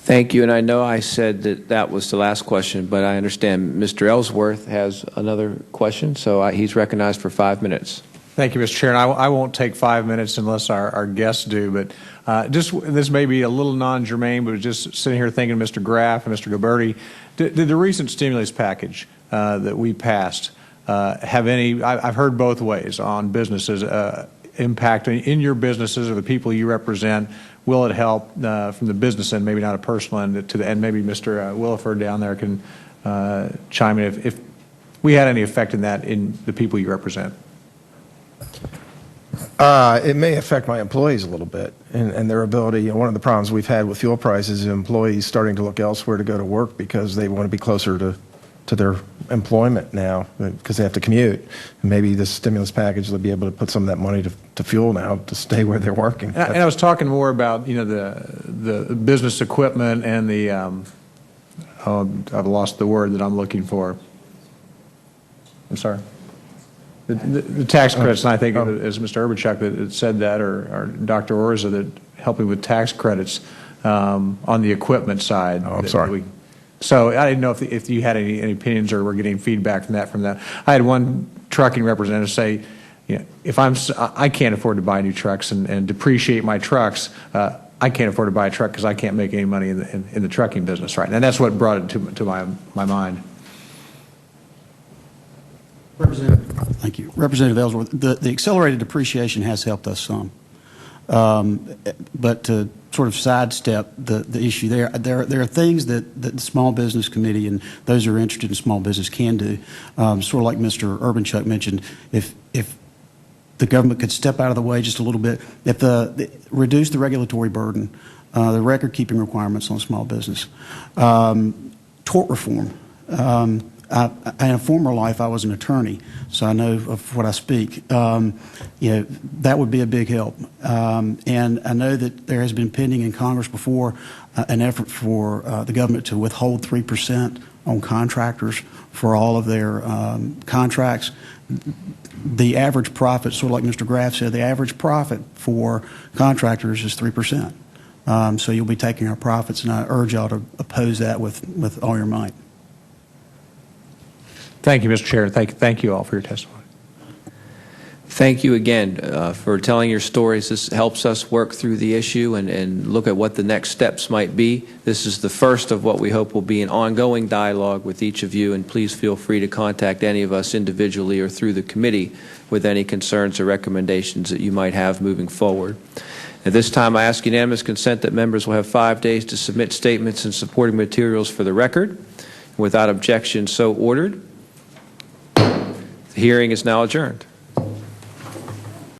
Thank you, and I know I said that that was the last question, but I understand Mr. Ellsworth has another question, so he's recognized for 5 minutes. Thank you, Mr. Chair. And I won't take 5 minutes unless our guests do, but this may be a little non-germane, but just sitting here thinking, Mr. Graff and Mr. Gilberti, did the recent stimulus package that we passed have any, I've heard both ways on businesses, impact in your businesses or the people you represent? Will it help from the business end, maybe not a personal end, to the end? Maybe Mr. Williford down there can chime in if we had any effect in that in the people you represent. It may affect my employees a little bit and their ability. One of the problems we've had with fuel prices is employees starting to look elsewhere to go to work because they want to be closer to their employment now because they have to commute. And maybe this stimulus package will be able to put some of that money to fuel now to stay where they're working. And I was talking more about the business equipment and the I've lost the word that I'm looking for. I'm sorry. The tax credits, and I think it was Mr. Urbanchuk that said that, or Dr. Orza, that helping with tax credits on the equipment side. Oh, I'm sorry. So I didn't know if you had any opinions or were getting feedback from that. I had one trucking representative say, if I can't afford to buy new trucks and depreciate my trucks, I can't afford to buy a truck because I can't make any money in the trucking business, right? And that's what brought it to my mind. Thank you. Representative Ellsworth, the accelerated depreciation has helped us some. But to sort of sidestep the issue there are things that the Small Business Committee and those who are interested in small business can do. Sort of like Mr. Urbanchuk mentioned, if the government could step out of the way just a little bit, reduce the regulatory burden, the record-keeping requirements on small business, tort reform. In a former life, I was an attorney, so I know of what I speak. That would be a big help. And I know that there has been pending in Congress before an effort for the government to withhold 3% on contractors for all of their contracts. The average profit, sort of like Mr. Graff said, the average profit for contractors is 3%. So you'll be taking our profits, and I urge y'all to oppose that with all your might. Thank you, Mr. Chair. Thank you all for your testimony. Thank you again for telling your stories. This helps us work through the issue and look at what the next steps might be. This is the first of what we hope will be an ongoing dialogue with each of you, and please feel free to contact any of us individually or through the committee with any concerns or recommendations that you might have moving forward. At this time, I ask unanimous consent that members will have 5 days to submit statements and supporting materials for the record. Without objection, so ordered. The hearing is now adjourned.